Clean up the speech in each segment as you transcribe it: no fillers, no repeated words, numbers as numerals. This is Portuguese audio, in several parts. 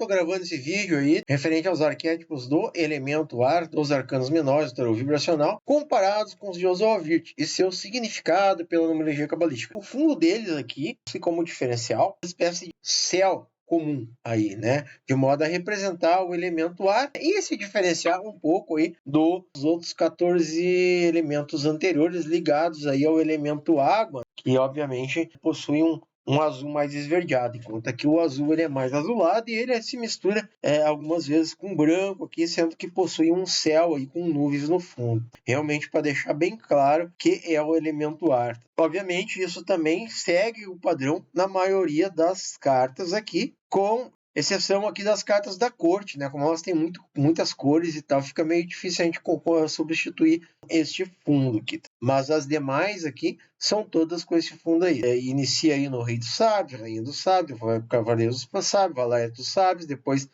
Estou gravando esse vídeo aí referente aos arquétipos do elemento ar dos arcanos menores do tarô vibracional comparados com os de Ozoavirt e seu significado pela numerologia cabalística. O fundo deles aqui, como diferencial, uma espécie de céu comum aí, né? De modo a representar o elemento ar e se diferenciar um pouco aí dos outros 14 elementos anteriores ligados aí ao elemento água, que obviamente possui um azul mais esverdeado, enquanto aqui o azul ele é mais azulado e ele se mistura algumas vezes com branco aqui, sendo que possui um céu aí com nuvens no fundo. Realmente para deixar bem claro que é o elemento ar. Obviamente isso também segue o padrão na maioria das cartas aqui, com exceção aqui das cartas da corte, né? Como elas têm muitas cores e tal, fica meio difícil a gente substituir este fundo aqui. Mas as demais aqui são todas com esse fundo aí. Inicia aí no Rei dos Sábios, Rainha dos Sábios, vai Cavaleiros dos Sábios, Valete dos Sábios, depois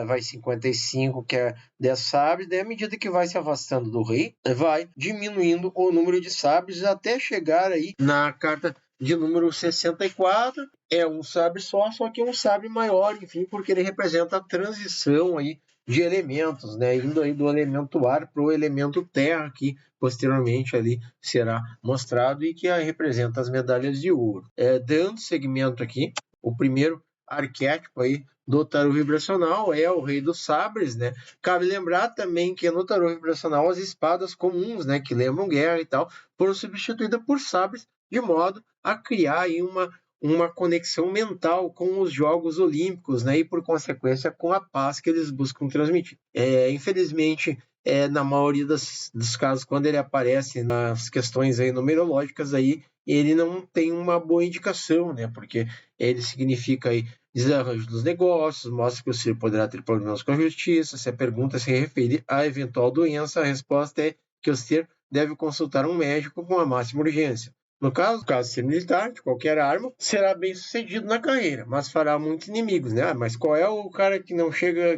vai 55, que é 10 sábios, daí à medida que vai se afastando do rei, vai diminuindo o número de sábios até chegar aí na carta de número 64, é um sabre só que é um sabre maior, enfim, porque ele representa a transição aí de elementos, né, indo aí do elemento ar para o elemento terra, que posteriormente ali será mostrado e que representa as medalhas de ouro. Dando segmento aqui, o primeiro arquétipo aí do tarô vibracional é o Rei dos Sabres, né? Cabe lembrar também que no tarô vibracional as espadas comuns, né, que lembram guerra e tal, foram substituídas por sabres, de modo a criar aí uma conexão mental com os Jogos Olímpicos, né, e por consequência com a paz que eles buscam transmitir. Infelizmente, na maioria dos casos, quando ele aparece nas questões aí numerológicas, aí, ele não tem uma boa indicação, né, porque ele significa aí desarranjo dos negócios, mostra que o ser poderá ter problemas com a justiça. Se a pergunta se refere a eventual doença, a resposta é que o ser deve consultar um médico com a máxima urgência. No caso ser militar, de qualquer arma, será bem sucedido na carreira, mas fará muitos inimigos, né? Mas qual é o cara que não chega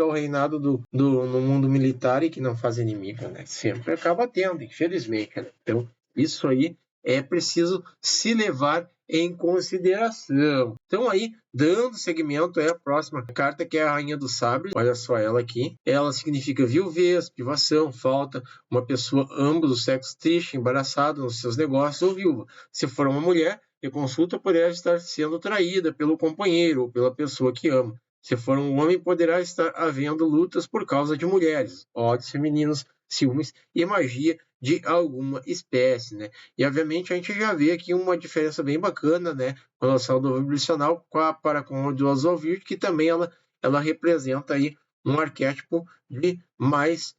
ao reinado no mundo militar e que não faz inimigo, né? Sempre acaba tendo, infelizmente, né? Então, isso aí é preciso se levar em consideração. Então aí, dando seguimento, a próxima carta, que é a Rainha dos Sabres. Olha só ela aqui. Ela significa viuvez, privação, falta, uma pessoa, ambos os sexos, triste, embaraçada nos seus negócios ou viúva. Se for uma mulher, a consulta poderá estar sendo traída pelo companheiro ou pela pessoa que ama. Se for um homem, poderá estar havendo lutas por causa de mulheres, ódios femininos, ciúmes e magia de alguma espécie, né? E obviamente a gente já vê aqui uma diferença bem bacana, né, com relação ao do vibracional para com o do Ozoavirt, que também ela representa aí um arquétipo de mais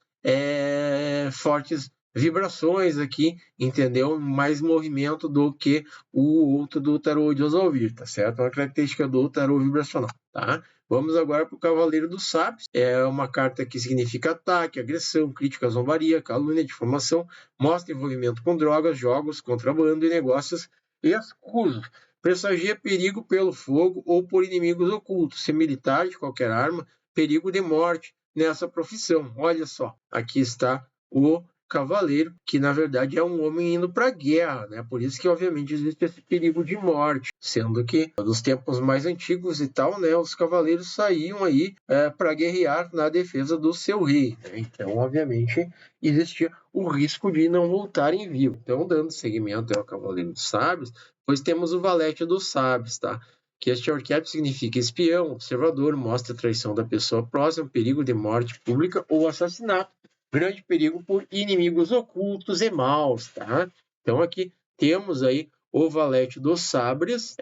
fortes vibrações aqui, entendeu? Mais movimento do que o outro do tarô de Ozoavirt, tá certo? É uma característica do tarô vibracional, tá? Vamos agora para o Cavaleiro dos Sábios. É uma carta que significa ataque, agressão, crítica, zombaria, calúnia, difamação, mostra envolvimento com drogas, jogos, contrabando e negócios escusos. Pressagia perigo pelo fogo ou por inimigos ocultos. Ser militar de qualquer arma, perigo de morte nessa profissão. Olha só, aqui está o cavaleiro, que na verdade é um homem indo para a guerra, né? Por isso que obviamente existe esse perigo de morte, sendo que nos tempos mais antigos e tal, né, os cavaleiros saíam aí para guerrear na defesa do seu rei, né? Então obviamente existia o risco de não voltarem vivos. Então, dando seguimento ao Cavaleiro dos Sábios, pois temos o Valete dos Sábios, tá? Que este arquétipo significa espião, observador, mostra a traição da pessoa próxima, perigo de morte pública ou assassinato, grande perigo por inimigos ocultos e maus, tá? Então aqui temos aí o Valete dos Sabres,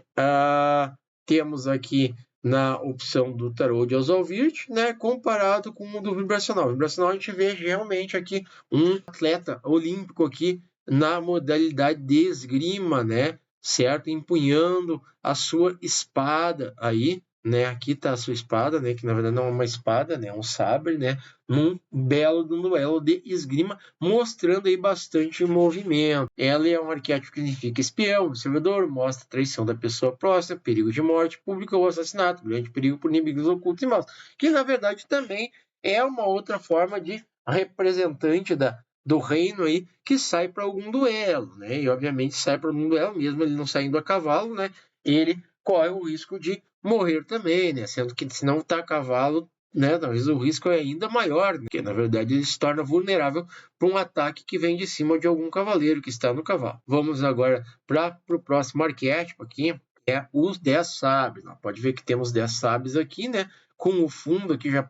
temos aqui na opção do tarô de Ozoavirt, né, comparado com o do vibracional. O vibracional a gente vê realmente aqui um atleta olímpico aqui na modalidade de esgrima, né, certo? Empunhando a sua espada aí, né? Aqui está a sua espada, né? Que na verdade não é uma espada, né? É um sabre, né? Num belo duelo de esgrima, mostrando aí bastante movimento. Ela é um arquétipo que significa espião, observador, mostra a traição da pessoa próxima, perigo de morte pública ou assassinato, grande perigo por inimigos ocultos e maus. Que na verdade também é uma outra forma de representante do reino aí que sai para algum duelo, né? E obviamente sai para algum duelo, mesmo ele não saindo a cavalo, né? Ele corre o risco de morrer também, né? Sendo que se não está a cavalo, né, talvez o risco é ainda maior, né? Porque na verdade ele se torna vulnerável para um ataque que vem de cima de algum cavaleiro que está no cavalo. Vamos agora para o próximo arquétipo aqui, que é os 10 sabres. Pode ver que temos 10 sabres aqui, né? Com o fundo aqui já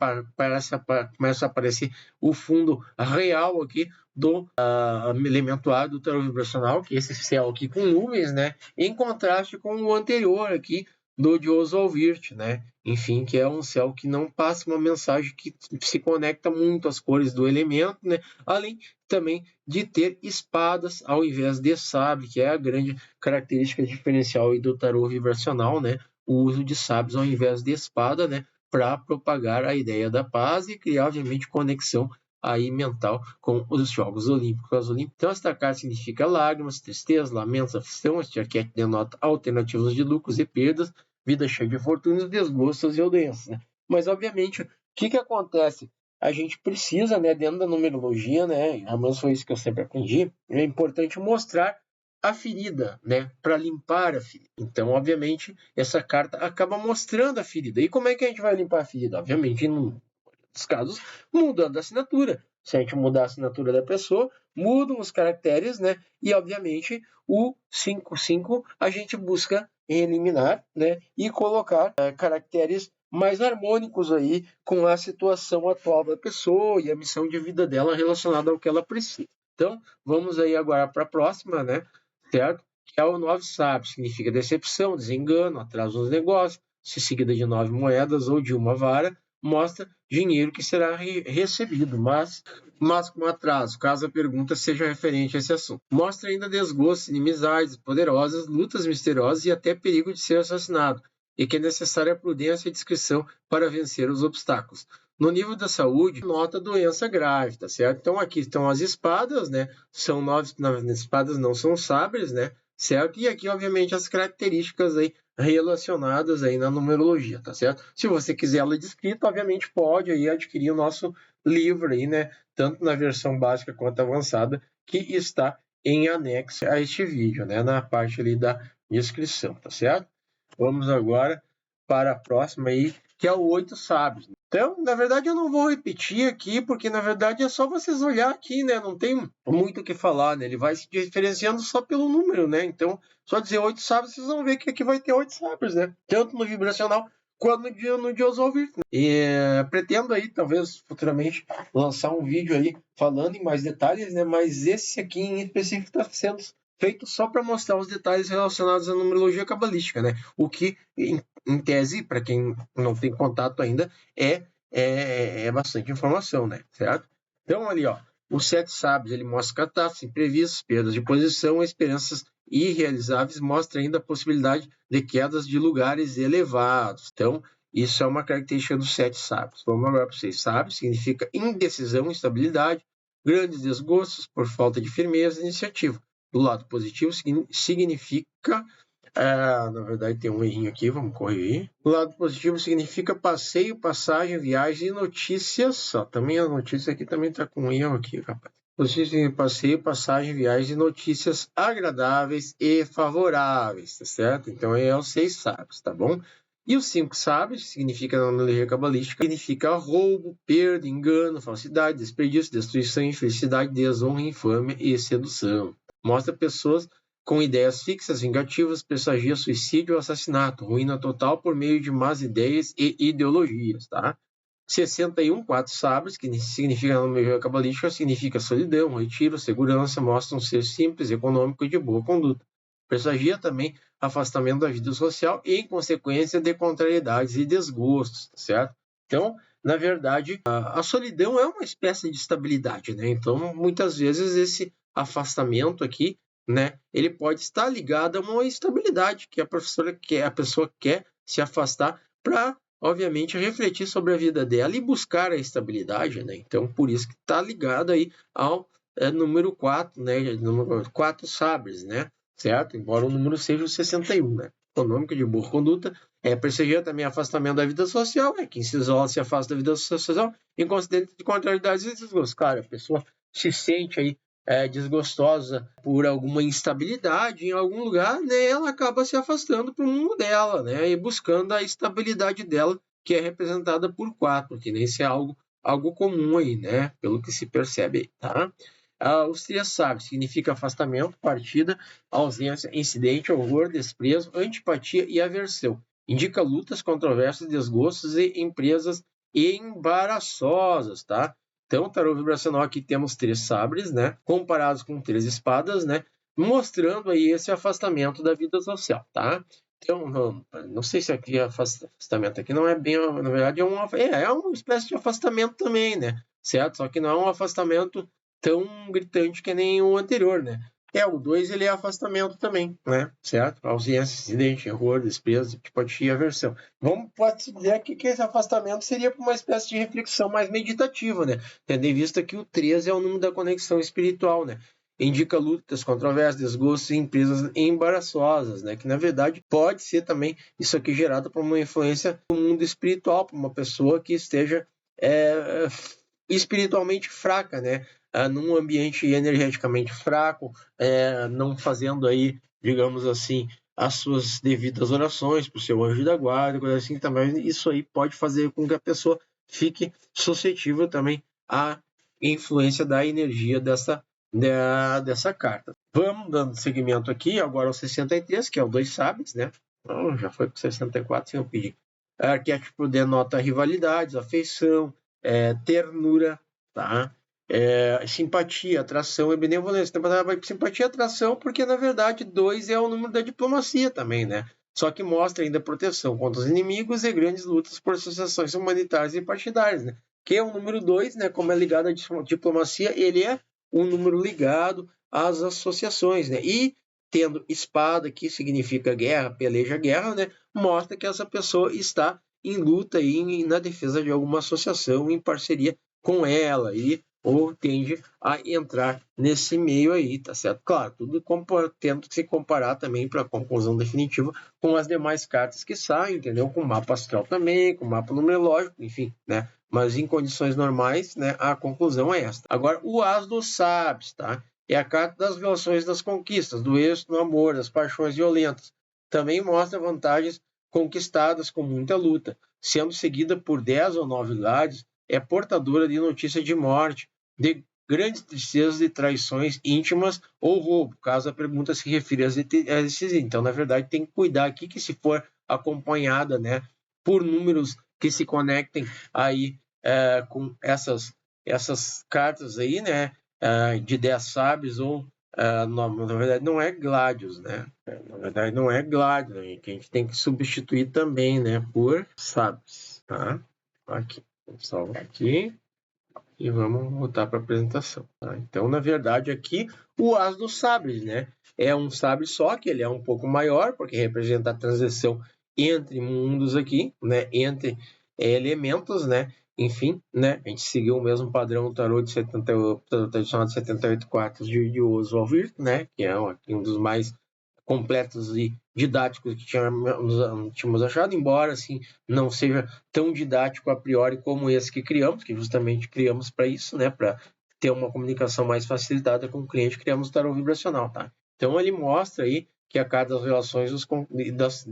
começa a aparecer o fundo real aqui do elemento ar do tarô vibracional, que é esse céu aqui com nuvens, né? Em contraste com o anterior aqui do de Oswald Wirth, né? Enfim, que é um céu que não passa uma mensagem que se conecta muito às cores do elemento, né? Além também de ter espadas ao invés de sabre, que é a grande característica diferencial do tarô vibracional, né? O uso de sabres ao invés de espada, né? Para propagar a ideia da paz e criar, obviamente, conexão aí mental com os Jogos Olímpicos. Então, esta carta significa lágrimas, tristeza, lamentos, aflição. Este arquétipo denota alternativas de lucros e perdas, vida cheia de fortunas, desgostos e doenças. Né? Mas, obviamente, o que acontece? A gente precisa, né, dentro da numerologia, né, a menos foi isso que eu sempre aprendi, é importante mostrar a ferida, né, para limpar a ferida. Então, obviamente, essa carta acaba mostrando a ferida. E como é que a gente vai limpar a ferida? Obviamente, nos casos, mudando a assinatura. Se a gente mudar a assinatura da pessoa, mudam os caracteres, né? E, obviamente, o 5/5 a gente busca eliminar, né? E colocar caracteres mais harmônicos aí com a situação atual da pessoa e a missão de vida dela relacionada ao que ela precisa. Então, vamos aí agora para a próxima, né? Certo? Que é o 9 sabres, significa decepção, desengano, atraso nos negócios, se seguida de 9 moedas ou de uma vara, mostra dinheiro que será recebido, mas com atraso, caso a pergunta seja referente a esse assunto. Mostra ainda desgostos, inimizades poderosas, lutas misteriosas e até perigo de ser assassinado, e que é necessária prudência e discrição para vencer os obstáculos. No nível da saúde, nota doença grave, tá certo? Então aqui estão as espadas, né? São 9 espadas, não são sabres, né? Certo? E aqui, obviamente, as características aí relacionadas aí na numerologia, tá certo? Se você quiser ela descrita, obviamente pode aí adquirir o nosso livro aí, né? Tanto na versão básica quanto avançada, que está em anexo a este vídeo, né? Na parte ali da descrição, tá certo? Vamos agora para a próxima aí, que é o 8 sábios. Então, na verdade, eu não vou repetir aqui, porque na verdade é só vocês olhar aqui, né? Não tem muito o que falar, né? Ele vai se diferenciando só pelo número, né? Então, só dizer 8 sábios, vocês vão ver que aqui vai ter 8 sábios, né? Tanto no vibracional quanto no de Oswald Wirth. Né? E pretendo aí, talvez, futuramente, lançar um vídeo aí falando em mais detalhes, né? Mas esse aqui em específico está sendo feito só para mostrar os detalhes relacionados à numerologia cabalística, né? O que, em tese, para quem não tem contato ainda, é bastante informação, né? Certo? Então, ali, ó, os 7 sábios, ele mostra catástrofes, imprevistos, perdas de posição, esperanças irrealizáveis, mostra ainda a possibilidade de quedas de lugares elevados. Então, isso é uma característica dos 7 sábios. Vamos agora para os 6 sábios, significa indecisão, instabilidade, grandes desgostos por falta de firmeza e iniciativa. Do lado positivo, significa... na verdade tem um errinho aqui, vamos corrigir. Do lado positivo significa passeio, passagem, viagem e notícias. Só também a notícia aqui também está com um erro aqui, rapaz. Positivo, passeio, passagem, viagem e notícias agradáveis e favoráveis, tá certo? Então é os 6 sábios, tá bom? E os 5 sábios, significa na numerologia cabalística, significa roubo, perda, engano, falsidade, desperdício, destruição, infelicidade, desonra, infâmia e sedução. Mostra pessoas com ideias fixas, vingativas, pressagia suicídio ou assassinato, ruína total por meio de más ideias e ideologias, tá? 61, 4 sábios, que significa na numerologia cabalística, significa solidão, retiro, segurança, mostra um ser simples, econômico e de boa conduta. Pressagia também afastamento da vida social e, em consequência, de contrariedades e desgostos, tá certo? Então, na verdade, a solidão é uma espécie de estabilidade, né? Então, muitas vezes, esse afastamento aqui, né, ele pode estar ligado a uma instabilidade que a pessoa quer se afastar para, obviamente, refletir sobre a vida dela e buscar a estabilidade, né? Então, por isso que está ligado aí ao número 4, né? Número 4 sabres, né? Certo? Embora o número seja o 61, né? Econômico de boa conduta, perseguir também afastamento da vida social, quem se isola se afasta da vida social, inconsciente de contrariedades e desgostos. Claro, a pessoa se sente aí desgostosa por alguma instabilidade em algum lugar, né, ela acaba se afastando para o mundo dela, né, e buscando a estabilidade dela, que é representada por 4, que nem isso é algo comum aí, né, pelo que se percebe aí, tá? Os 3 sabres significa afastamento, partida, ausência, incidente, horror, desprezo, antipatia e aversão. Indica lutas, controvérsias, desgostos e empresas embaraçosas, tá? Então, tarô vibracional aqui temos 3 sabres, né? Comparados com 3 espadas, né? Mostrando aí esse afastamento da vida social, tá? Então, não sei se aqui afastamento aqui não é bem, na verdade é uma espécie de afastamento também, né? Certo? Só que não é um afastamento tão gritante que nem o anterior, né? O 2 ele é afastamento também, né? Certo? Ausência, incidente, erro, desprezo, antipatia e aversão. Pode-se dizer aqui que esse afastamento seria para uma espécie de reflexão mais meditativa, né? Tendo em vista que o 3 é o número da conexão espiritual, né? Indica lutas, controvérsias, desgostos e empresas embaraçosas, né? Que na verdade pode ser também isso aqui gerado por uma influência do mundo espiritual, para uma pessoa que esteja espiritualmente fraca, né? Num ambiente energeticamente fraco, não fazendo aí, digamos assim, as suas devidas orações para o seu anjo da guarda, coisa assim também. Isso aí pode fazer com que a pessoa fique suscetível também à influência da energia dessa carta. Vamos dando seguimento aqui, agora ao 63, que é o 2 sabres, né? Então, já foi para 64 sem eu pedir. Arquétipo denota rivalidades, afeição, ternura, tá? Simpatia, atração e benevolência. Simpatia e atração, porque na verdade 2 é o número da diplomacia também, né? Só que mostra ainda proteção contra os inimigos e grandes lutas por associações humanitárias e partidárias, né? Que é o número 2, né? Como é ligado à diplomacia, ele é um número ligado às associações, né? E tendo espada, que significa guerra, peleja, guerra, né? Mostra que essa pessoa está em luta e na defesa de alguma associação, em parceria com ela, ou tende a entrar nesse meio aí, tá certo? Claro, tudo tendo que se comparar também para a conclusão definitiva com as demais cartas que saem, entendeu? Com o mapa astral também, com o mapa numerológico, enfim, né? Mas em condições normais, né, a conclusão é esta. Agora, o As dos Sabres, tá? É a carta das relações, das conquistas, do êxito no amor, das paixões violentas. Também mostra vantagens conquistadas com muita luta, sendo seguida por 10 ou 9 lados, é portadora de notícia de morte, de grandes tristezas, de traições íntimas ou roubo, caso a pergunta se refira a esses. Então, na verdade, tem que cuidar aqui que se for acompanhada, né, por números que se conectem aí com essas cartas aí, né, de 10 sábios ou na verdade não é Gladius, né? Na verdade não é Gladius, né? Que a gente tem que substituir também, né, por sábios, tá? Aqui, vamos salvar aqui e vamos voltar para a apresentação, tá? Então, na verdade, aqui o As dos Sabres, né? É um sabre só, que ele é um pouco maior, porque representa a transição entre mundos aqui, né? Entre elementos, né? Enfim, né? A gente seguiu o mesmo padrão do tarô de 78, tradicional de 78 quartos de Oswald Wirth, né? Que é um dos mais completos e didáticos que tínhamos achado, embora assim não seja tão didático a priori como esse que criamos, que justamente criamos para isso, né? Para ter uma comunicação mais facilitada com o cliente, criamos o tarô vibracional, tá? Então ele mostra aí que a cada das relações das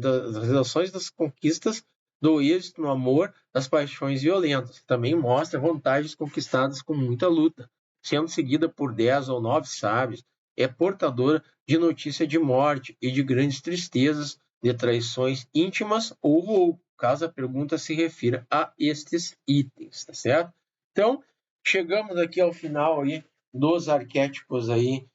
relações das conquistas, do êxito no amor, das paixões violentas. Também mostra vantagens conquistadas com muita luta, sendo seguida por 10 ou 9 sábios, é portadora de notícia de morte e de grandes tristezas, de traições íntimas ou roubo, caso a pergunta se refira a estes itens, tá certo? Então, chegamos aqui ao final aí dos arquétipos aí,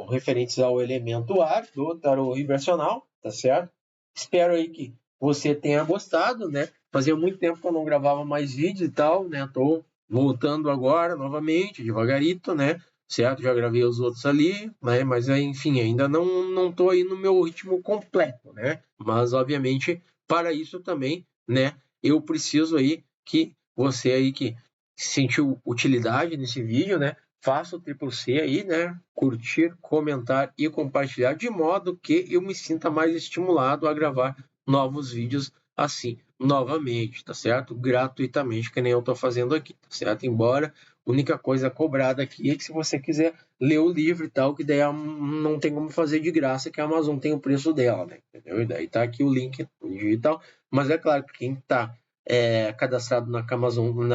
referentes ao elemento ar, do tarô vibracional, tá certo? Espero aí que você tenha gostado, né? Fazia muito tempo que eu não gravava mais vídeos e tal, né? Tô voltando agora, novamente, devagarito, né? Certo? Já gravei os outros ali, né? Mas, enfim, ainda não tô aí no meu ritmo completo, né? Mas, obviamente, para isso também, né? Eu preciso aí que você aí que sentiu utilidade nesse vídeo, né? Faça o triplo C aí, né? Curtir, comentar e compartilhar, de modo que eu me sinta mais estimulado a gravar novos vídeos assim, novamente, tá certo? Gratuitamente, que nem eu tô fazendo aqui, tá certo? Embora única coisa cobrada aqui é que se você quiser ler o livro e tal, que daí não tem como fazer de graça, que a Amazon tem o preço dela, né? Entendeu? E daí tá aqui o link digital. Mas é claro que quem está cadastrado na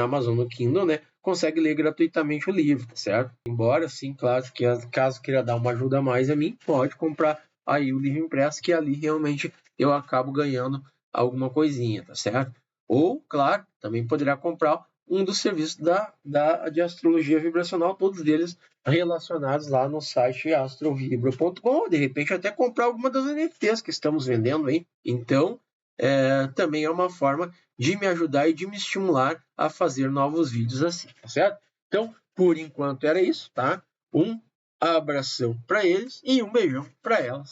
Amazon no Kindle, né, consegue ler gratuitamente o livro, tá certo? Embora, sim, claro, que caso queira dar uma ajuda a mais a mim, pode comprar aí o livro impresso, que ali realmente eu acabo ganhando alguma coisinha, tá certo? Ou, claro, também poderá comprar um dos serviços de astrologia vibracional, todos eles relacionados lá no site astrovibra.com, de repente até comprar alguma das NFTs que estamos vendendo aí. Então, também é uma forma de me ajudar e de me estimular a fazer novos vídeos assim, tá certo? Então, por enquanto era isso, tá? Um abração para eles e um beijão para elas.